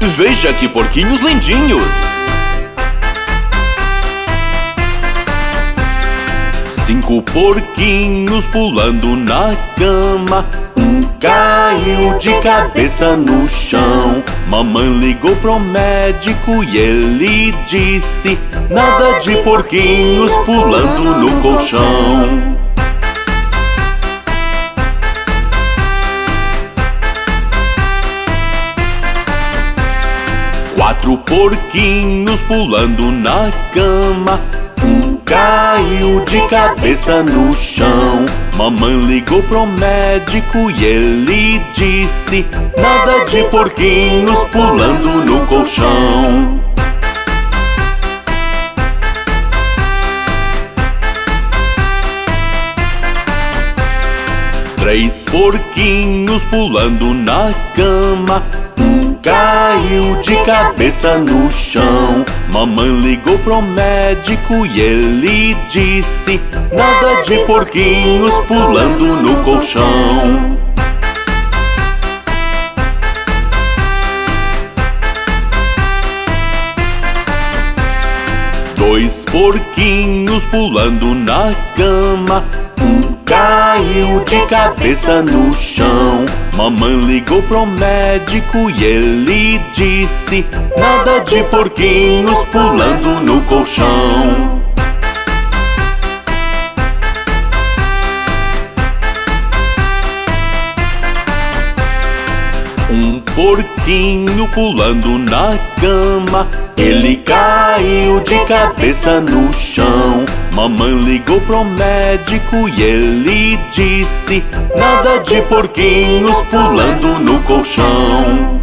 Veja que porquinhos lindinhos! 5 porquinhos pulando na cama. Um caiu de cabeça no chão. Mamãe ligou pro médico e ele disse: nada de porquinhos pulando no colchão. 4 porquinhos pulando na cama. Um caiu de cabeça no chão. Mamãe ligou pro médico e ele disse: nada de porquinhos pulando no colchão. 3 porquinhos pulando na cama. Um caiu de cabeça no chão. Mamãe ligou pro médico e ele disse: nada de porquinhos pulando no colchão. 2 porquinhos pulando na cama. Um caiu de cabeça no chão. Mamãe ligou pro médico e ele disse: nada de porquinhos pulando no colchão. 1 porquinho pulando na cama. Ele caiu de cabeça no chão. Mamãe ligou pro médico e ele disse: nada de porquinhos pulando no colchão.